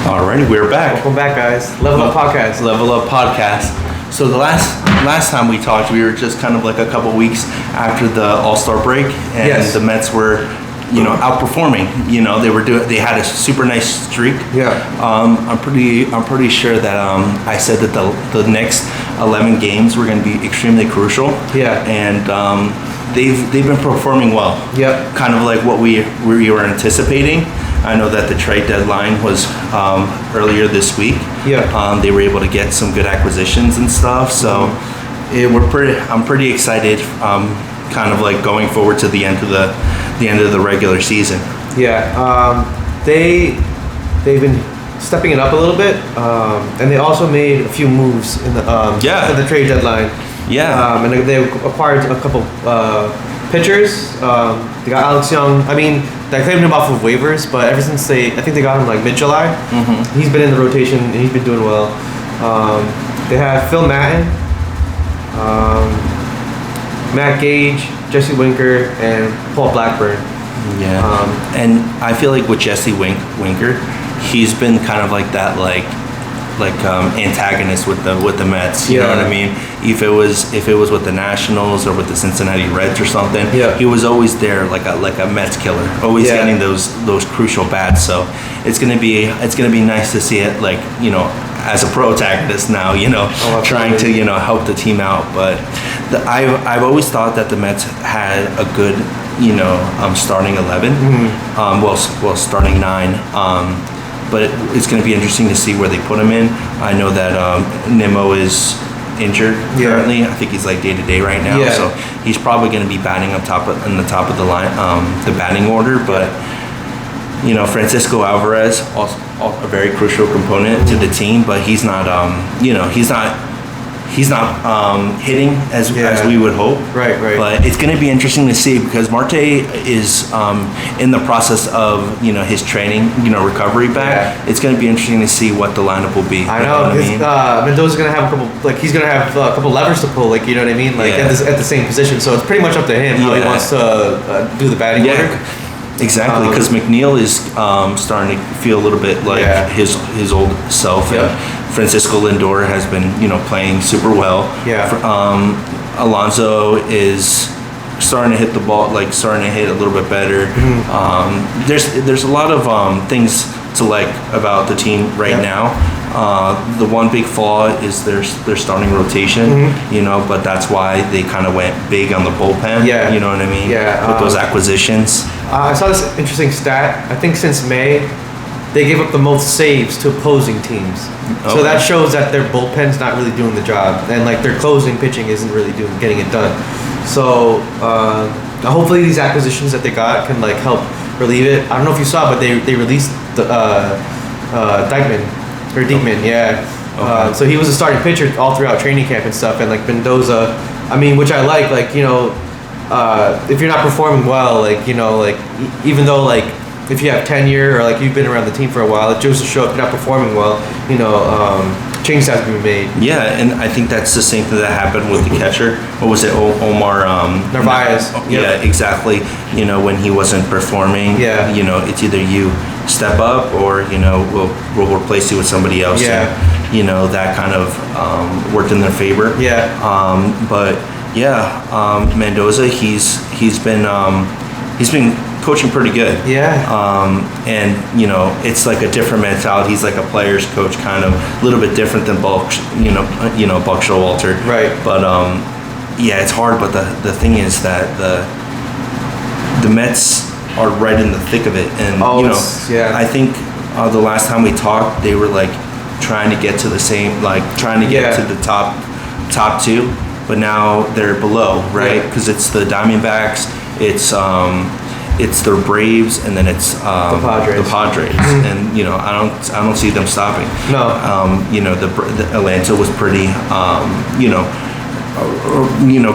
Alrighty, we're back. Welcome back, guys. Level Up Podcast. Level Up Podcast. So the last time we talked, we were just kind of like a couple weeks after the All-Star break, and Yes. the Mets were, outperforming. They had a super nice streak. Yeah. I'm pretty sure that I said that the next 11 games were going to be extremely crucial. Yeah. And they've been performing well. Yep. Kind of like what we were anticipating. I know that the trade deadline was earlier this week. Yeah. They were able to get some good acquisitions and stuff. So I'm pretty excited. Kind of like going forward to the end of the regular season. Yeah. They've been stepping it up a little bit, and they also made a few moves in the in the trade deadline. Yeah. And they acquired a couple pitchers. They got Alex Young. I mean, they claimed him off of waivers, but ever since I think they got him like mid-July. Mm-hmm. He's been in the rotation and he's been doing well. They have Phil Matten, Matt Gage, Jesse Winker, and Paul Blackburn. Yeah. And I feel like with Jesse Winker, he's been kind of like that antagonist with the Mets. You know what I mean? If it was with the Nationals or with the Cincinnati Reds or something, he was always there like a Mets killer, always getting those crucial bats. So it's gonna be nice to see it as a protagonist now, trying to help the team out. But I've always thought that the Mets had a good starting 11, starting 9. But it's going to be interesting to see where they put him in. I know that Nimmo is injured currently. I think he's like day to day right now, so he's probably going to be batting in the top of the line, the batting order. But Francisco Alvarez, also a very crucial component to the team, but he's not hitting as we would hope. Right. But it's going to be interesting to see because Marte is in the process of his training, recovery back. Yeah. It's going to be interesting to see what the lineup will be. I know. Mendoza's going to have he's going to have a couple levers to pull, you know what I mean? At the same position. So it's pretty much up to him how he wants to do the batting order. Exactly, because McNeil is starting to feel a little bit like his old self. Yep. And Francisco Lindor has been, playing super well. Yeah. Alonso is starting to hit the ball, starting to hit a little bit better. Mm-hmm. There's a lot of things to like about the team right now. The one big flaw is their starting rotation, but that's why they kind of went big on the bullpen. Yeah. You know what I mean? Yeah. With those acquisitions. I saw this interesting stat. I think since May, they gave up the most saves to opposing teams. Okay. So that shows that their bullpen's not really doing the job, and their closing pitching isn't really getting it done. So hopefully these acquisitions that they got can help relieve it. I don't know if you saw, but they released the Diekman, yeah. Okay. So he was a starting pitcher all throughout training camp and stuff, and Mendoza, which I like, if you're not performing well, even though if you have tenure or you've been around the team for a while, it goes to show if you're not performing well, changes have to be made. Yeah, and I think that's the same thing that happened with the catcher. What was it, Omar Narvaez? Yeah, exactly. When he wasn't performing, it's either you step up or we'll replace you with somebody else. Yeah. And, that kind of worked in their favor. Yeah. Mendoza, he's been coaching pretty good. Yeah. And it's like a different mentality. He's like a player's coach, kind of a little bit different than Buck Showalter. Right. But it's hard. But the thing is that the Mets are right in the thick of it, and I think the last time we talked, they were trying to get to the same, trying to get to the top two, but now they're below, right? Because it's the Diamondbacks, it's the Braves, and then it's the Padres. And I don't see them stopping. No. The Atlanta was pretty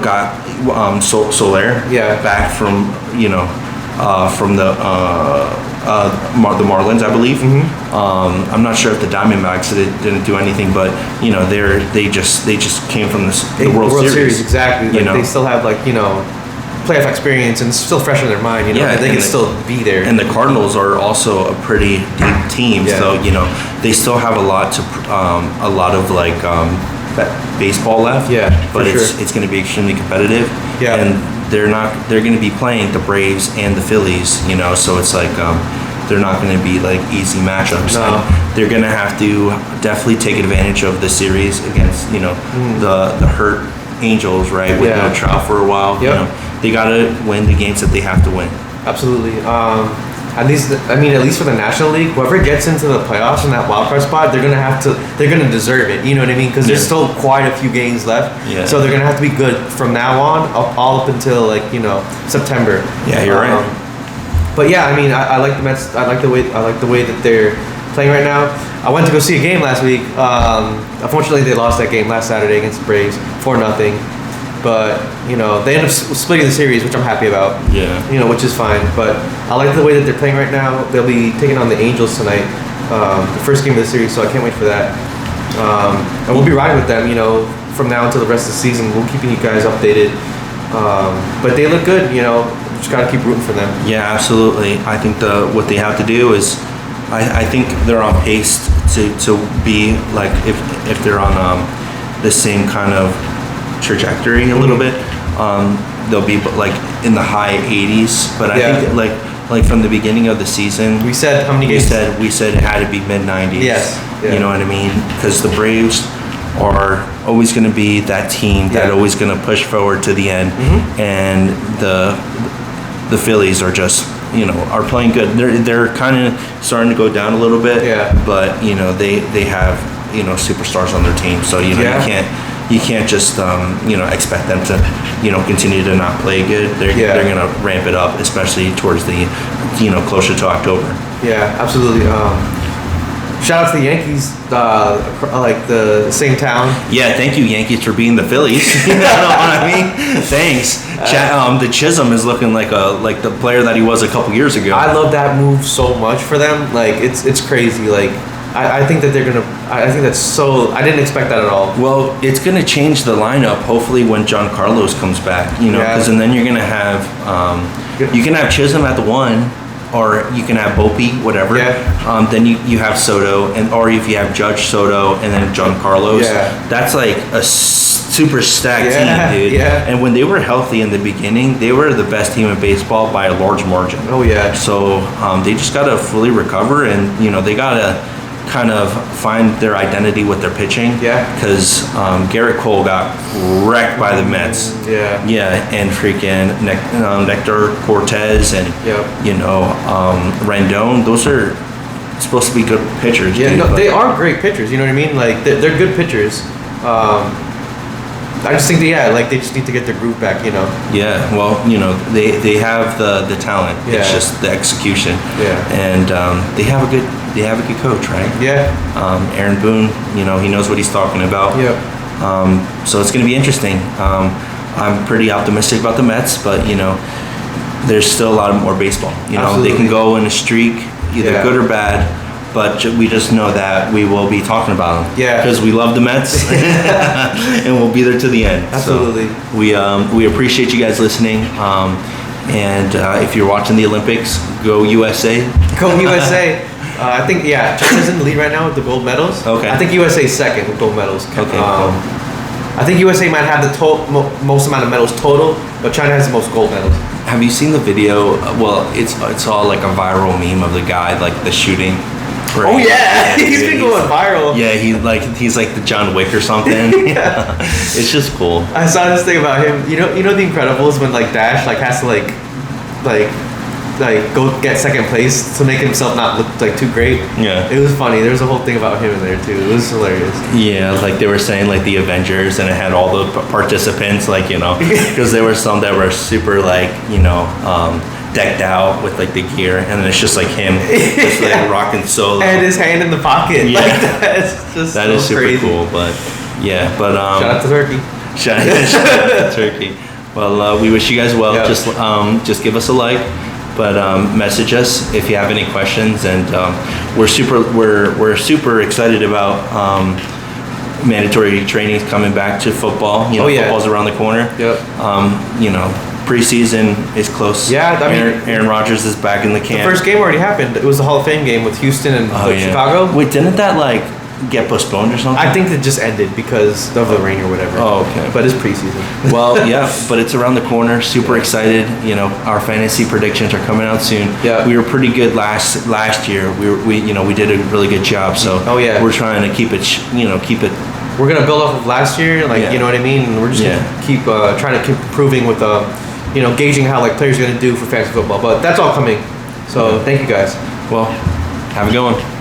got Soler back from the Marlins, I believe. I'm not sure if the Diamondbacks didn't do anything, but they just came from the World Series. Exactly. They still have playoff experience and still fresh in their mind. You know, Yeah, they can still be there. And the Cardinals are also a pretty deep team, so they still have a lot of like baseball left. Yeah, but for it's going to be extremely competitive. Yeah, and they're going to be playing the Braves and the Phillies. So it's like they're not going to be like easy matchups. No. And they're going to have to definitely take advantage of the series against the hurt Angels, right? With no Trout for a while. Yep. They got to win the games that they have to win. Absolutely. At least for the National League, whoever gets into the playoffs in that wild card spot, they're gonna deserve it. You know what I mean? Because there's still quite a few games left. Yeah. So they're gonna have to be good from now on, all up until September. Yeah, you're right. But yeah, I mean, I like the Mets. I like the way that they're playing right now. I went to go see a game last week. Unfortunately, they lost that game last Saturday against the Braves 4-0. But they end up splitting the series, which I'm happy about. Yeah. Which is fine. But I like the way that they're playing right now. They'll be taking on the Angels tonight, the first game of the series. So I can't wait for that. And we'll be riding with them. From now until the rest of the season, we'll keeping you guys updated. But they look good. Just gotta keep rooting for them. Yeah, absolutely. I think what they have to do is, I think they're on pace to be like if they're on the same kind of trajectory a little bit, they'll be like in the high 80s. But I think like from the beginning of the season, we said how many games? We said it had to be mid 90s. Yes. Yeah. You know what I mean? Because the Braves are always going to be that team that always going to push forward to the end, and the Phillies are just are playing good. They're kind of starting to go down a little bit. Yeah. But they have superstars on their team, so you can't just expect them to continue to not play good. They're gonna ramp it up, especially towards the closer to October. Yeah, absolutely. Shout out to the Yankees, like the same town. Yeah, thank you Yankees for being the Phillies. You know what I mean? Thanks. The Chisholm is looking like the player that he was a couple years ago. I love that move so much for them. Like it's crazy. Like I think that they're gonna. I think that's so. I didn't expect that at all. Well, it's gonna change the lineup. Hopefully, when John Carlos comes back, because and then you're gonna have you can have Chisholm at the 1. Or you can have Volpe, whatever. Yeah. Then you have Soto, or if you have Judge, Soto, and then John Carlos. Yeah. That's like a super stacked team, dude. Yeah. And when they were healthy in the beginning, they were the best team in baseball by a large margin. Oh yeah. So they just gotta fully recover, and they gotta kind of find their identity with their pitching. Yeah. Because Garrett Cole got wrecked by the Mets. Yeah. Yeah, and freaking Nectar Cortez and Rendon. Those are supposed to be good pitchers. Yeah, no, they are great pitchers. You know what I mean? Like they're good pitchers. I just think they just need to get their groove back. Yeah. Well, they have the talent. Yeah. It's just the execution. Yeah. And they have a good coach, right? Yeah. Aaron Boone. He knows what he's talking about. Yeah. So it's going to be interesting. I'm pretty optimistic about the Mets, but there's still a lot more baseball. Absolutely. They can go in a streak, either good or bad. But we just know that we will be talking about them. Yeah. Because we love the Mets, and we'll be there to the end. Absolutely. So we appreciate you guys listening. And if you're watching the Olympics, go USA. Go USA. I think China's in the lead right now with the gold medals. Okay. I think USA's second with gold medals. Okay. Cool. I think USA might have the most amount of medals total, but China has the most gold medals. Have you seen the video? Well, it's all like a viral meme of the guy like the shooting. Right? Oh yeah, he's been going viral. Yeah, he's like the John Wick or something. Yeah. It's just cool. I saw this thing about him. You know The Incredibles when like Dash has to like go get second place to make himself not look like too great. Yeah. It was funny. There was a whole thing about him in there too. It was hilarious. Yeah, like they were saying like the Avengers, and it had all the participants because there were some that were super decked out with like the gear, and then it's just like him just like rocking solo and his hand in the pocket. Yeah. Like that's just that so is super crazy. cool. But shout out to Turkey. Shout out to Turkey. Well, we wish you guys well. Yep. Just give us a like, but message us if you have any questions, and we're super excited about mandatory trainings coming back to football. Football's around the corner. Yep. Preseason is close. Yeah, I mean, Aaron Rodgers is back in the camp. The first game already happened. It was the Hall of Fame game with Houston and Chicago. Wait, didn't that like get postponed or something? I think it just ended because of the rain or whatever. Oh, okay. But it's preseason. Well, yeah, but it's around the corner. Super excited. You know, our fantasy predictions are coming out soon. Yeah. We were pretty good last year. We did a really good job. So we're trying to keep it. We're gonna build off of last year, like you know what I mean. And we're just gonna keep trying to keep improving with gauging how like players are gonna do for fantasy football. But that's all coming. So thank you guys. Well, have a good one.